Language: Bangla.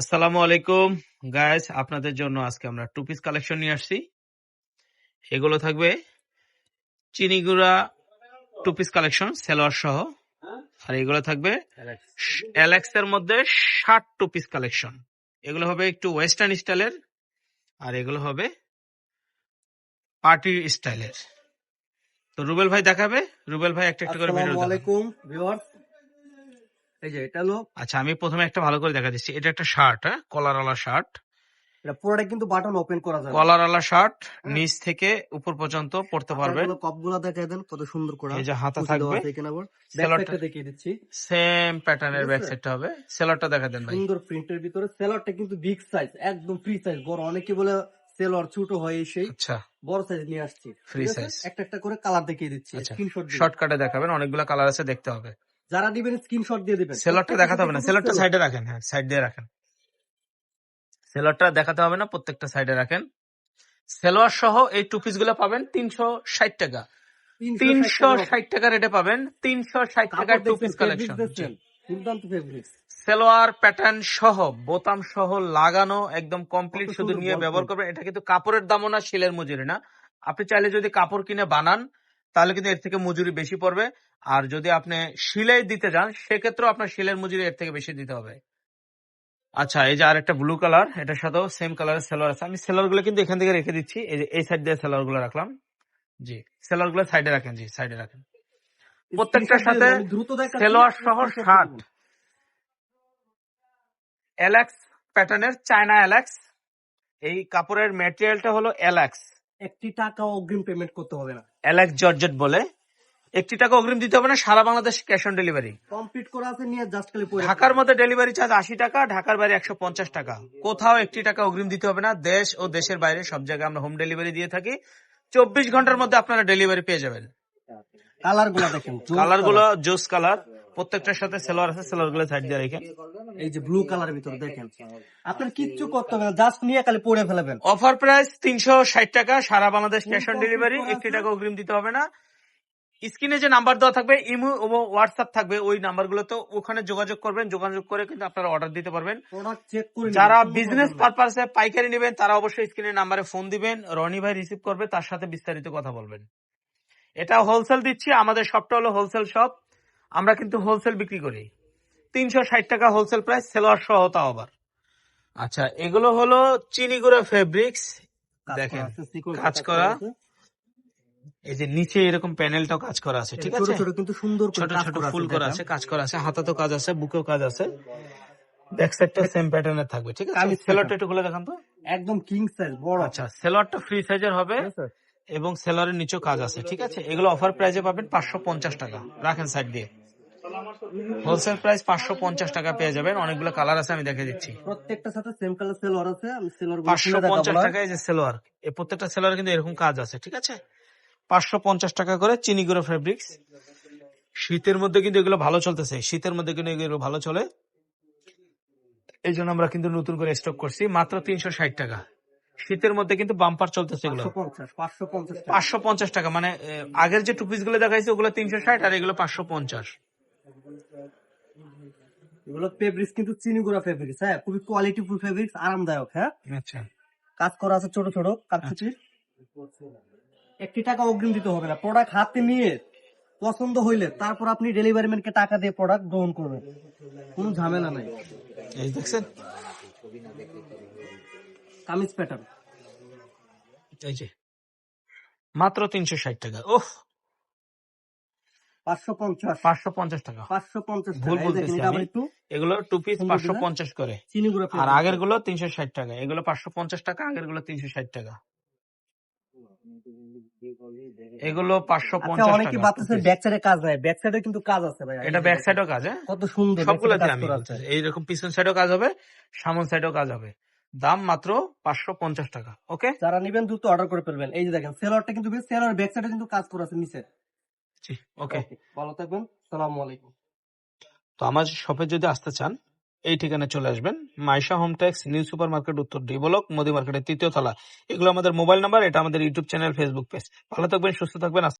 আসসালামু আলাইকুম গাইস, আপনাদের জন্য আজকে আমরা টু পিস কালেকশন নিয়ে আসছি। এগুলো থাকবে চিনিগুড়া টু পিস কালেকশন সেলোয়ার সহ, আর এগুলো থাকবে এলএক্স এর মধ্যে 60 টু পিস কালেকশন। এগুলো হবে একটু ওয়েস্টার্ন স্টাইলের, আর এগুলো হবে পার্টি স্টাইলের। তো রুবেল ভাই দেখাবে, রুবেল ভাই একটা একটা করে ভিডিও আসসালামু আলাইকুম ভিউয়ার্স, এই যে এটা হলো। আচ্ছা, আমি প্রথমে একটা ভালো করে দেখা দিচ্ছি। এটা একটা শার্ট, কলারওয়ালা শার্ট। এটা পুরোটা কিন্তু বাটন ওপেন করা যাবে। কলারওয়ালা শার্ট, নিচ থেকে উপর পর্যন্ত পড়তে পারবেন। কপগুলো দেখায় দেন কত সুন্দর করে। এই যে হাতা থাকবে, সেলরটা দেখিয়ে দিচ্ছি। সেম প্যাটার্নের ব্যাক সাইডটা হবে। সেলরটা দেখা দেন ভাই। সুন্দর প্রিন্টের ভিতরে সেলরটা কিন্তু বিগ সাইজ, একদম ফ্রি সাইজ। বড় অনেকে বলে সেলর ছোট হয়, সেই আচ্ছা বড় সাইজ নিয়ে আসছি। Free size. একটা একটা করে কালার দেখিয়ে দিচ্ছি। আচ্ছা, স্ক্রিনশট দিন। শর্টকাটে দেখাবেন, অনেকগুলো কালার আছে, দেখতে হবে। যারা দিবেন স্ক্রিনশট দিয়ে দিবেন। সেলরটা দেখাতে হবে না, সেলরটা সাইডে রাখেন। হ্যাঁ, সাইড দিয়ে রাখেন। সেলরটা দেখাতে হবে না, প্রত্যেকটা সাইডে রাখেন। সেলোয়ার সহ এই টু পিস গুলো পাবেন 360 টাকা। 360 টাকা রেটে পাবেন। 360 টাকার two piece collection. Salwar pattern সহ, বোতাম সহ লাগানো, একদম কমপ্লিট। শুধু নিয়ে ব্যবহার করবেন। এটা কিন্তু কাপড়ের দামও না, শিলের মজুরি না। আপনি চাইলে যদি কাপড় কিনে বানান তাহলে কিন্তু এর থেকে মজুরি বেশি পড়বে, আর যদি আপনি সিলাই দিতে যান সেক্ষেত্রেও আপনার শিলের মজুরি এর থেকে বেশি দিতে হবে। আচ্ছা, এই যে আরেকটা ব্লু কালার, এটার সাথেও সেম কালারের সেলোয়ার আছে। আমি সেলোয়ার গুলো কিন্তু এখান থেকে রেখে দিচ্ছি। এই যে এই সাইড দিয়ে সেলোয়ার গুলো রাখলাম। জি, সেলোয়ার গুলো সাইডে রাখেন। জি, সাইডে রাখেন। প্রত্যেকটার সাথে সেলোয়ার সহ শার্ট। এলএক্স প্যাটার্নের, চায়না এলএক্স। এই কাপড়ের ম্যাটেরিয়ালটা হলো এলএক্স। 1 টাকাও অগ্রিম পেমেন্ট করতে হবে না। এলএক্স জর্জেট বলে। 1 টাকা অগ্রিম দিতে হবে না, সারা Bangladesh cash on delivery. Complete করা আছে, নিয়ে জাস্ট খালি পরে। ঢাকার মধ্যে ডেলিভারি চার্জ 80 টাকা, ঢাকার বাইরে 150 টাকা। কোথাও 1 টাকা অগ্রিম দিতে হবে না। দেশ ও দেশের বাইরে সব জায়গায় আমরা হোম ডেলিভারি দিয়ে থাকি। 24 ঘন্টার মধ্যে আপনারা ডেলিভারি পেয়ে যাবেন। কালার গুলো দেখেন, কালার গুলো জোস কালার। প্রত্যেকটার সাথে সেলোয়ার আছে, সেলোয়ার গুলো সাইড দিয়ে রেখে। এই যে ব্লু কালারের ভিতরে দেখেন, আপনার কিচ্ছু করতে হবে না, জাস্ট নিয়ে খালি পরে ফেলবেন। অফার প্রাইস 360 টাকা, সারা বাংলাদেশ ক্যাশ অন ডেলিভারি। 1 টাকা অগ্রিম দিতে হবে না। স্ক্রিনে যে নাম্বার দেওয়া থাকবে, ইমো ও হোয়াটসঅ্যাপ থাকবে, ওই নাম্বারগুলোতে ওখানে যোগাযোগ করবেন। যোগাযোগ করে কিন্তু আপনারা অর্ডার দিতে পারবেন। যারা বিজনেস পারপাসে পাইকারি নেবেন তারা অবশ্যই স্ক্রিনের নাম্বারে ফোন দিবেন, রনি ভাই রিসিভ করবে, তার সাথে বিস্তারিত কথা বলবেন। এটা হোলসেল দিচ্ছি, আমাদের শপটা হলো হোলসেল শপ। আমরা কিন্তু হোলসেল বিক্রি করি। 360 টাকা হোলসেল প্রাইস, সেলোয়ার সহ তাও আবার। আচ্ছা, এগুলো হলো চিনিগুড়া ফেব্রিক্স। দেখেন কাজ করা, এই যে নিচে এরকম প্যানেলটাও কাজ করা আছে, ঠিক আছে। ছোট কিন্তু সুন্দর ছোট ছোট ফুল করা আছে, কাজ করা আছে, হাতাতেও কাজ আছে, বুকেও কাজ আছে। ব্যাক সাইডটা সেম প্যাটার্নের থাকবে, ঠিক আছে। সেলোয়ারটা একটু খুলে দেখান তো। একদম কিং সাইজ বড়। আচ্ছা, সেলোয়ারটা ফ্রি সাইজের হবে এবং সেলোয়ারের নিচেও কাজ আছে, ঠিক আছে। এগুলো অফার প্রাইসে পাবেন 550 টাকা। রাখেন সাইড দিয়ে। হোলসেল প্রাইস 550 টাকা পেয়ে যাবেন। অনেকগুলো কালার আছে, আমি দেখে দিচ্ছি। প্রত্যেকটার সাথে সেম কালার সেলোয়ার আছে। আমি সেলোয়ার 550 টাকা। এই যে সেলোয়ার, এই প্রত্যেকটা সেলোয়ার কিন্তু এরকম কাজ আছে, ঠিক আছে। 550 টাকা করে চিনিগুড়া ফেব্রিক্স। শীতের মধ্যে কিন্তু এগুলো ভালো চলতেছে, শীতের মধ্যে কিন্তু এগুলো ভালো চলে। এই জন্য আমরা কিন্তু নতুন করে স্টক করছি মাত্র 360 টাকা। শীতের মধ্যে কিন্তু বাম্পার চলতেছে এগুলো। 550 টাকা, মানে আগের যে টু পিস গুলো দেখাইছে ওগুলো 360 আর এগুলো 550। এগুলো ফেব্রিক্স কিন্তু চিনিগুড়া ফেব্রিক্স, হ্যাঁ, খুবই কোয়ালিটিফুল ফেব্রিক্স, আরামদায়ক। হ্যাঁ, আচ্ছা, কাজ করা আছে ছোট ছোট কাটকুচির। 1 টাকা অগ্রিম দিতে হবে না। প্রোডাক্ট হাতে নিয়ে পছন্দ হইলে তারপর আপনি ডেলিভারি ম্যানকে টাকা দিয়ে প্রোডাক্ট গ্রহণ করবেন, কোনো ঝামেলা নাই। এই দেখছেন কামিজ প্যাটার্ন, এই যে মাত্র 360 টাকা। ওহ, 550 টাকা। 550 ভুল বলতেছি আমি। এগুলো টু পিস 550 করে, আর আগের গুলো 360 টাকা। এগুলো 550 টাকা, আগের গুলো 360 টাকা। এগুলো 550 টাকা। অনেকে ভাবতেছে ব্যাক সাইডে কাজ নাই, ব্যাক সাইডে কিন্তু কাজ আছে ভাই। এটা ব্যাক সাইডেও কাজ, হ্যাঁ, কত সুন্দর। সবগুলোতে আমি বলতেছি, এইরকম পিছন সাইডেও কাজ হবে, সামন সাইডেও কাজ হবে। দাম মাত্র 550 টাকা। ওকে, যারা নেবেন দ্রুত অর্ডার করে ফেলবেন। এই যে দেখেন সেলরটা কিন্তু, সেলর ব্যাক সাইডে কিন্তু কাজ করা আছে নিচে। জি, ওকে, ভালো থাকবেন। আসসালামু আলাইকুম। তো আমার শপে যদি আসতে চান এই ঠিকানায় চলে আসবেন। Maisha Hometex, new super market, উত্তর ডি ব্লক, মোদি মার্কেটের 3য় তলা। এগুলো আমাদের মোবাইল নাম্বার, এটা আমাদের ইউটিউব চ্যানেল, ফেসবুক পেজ। ভালো থাকবেন, সুস্থ থাকবেন।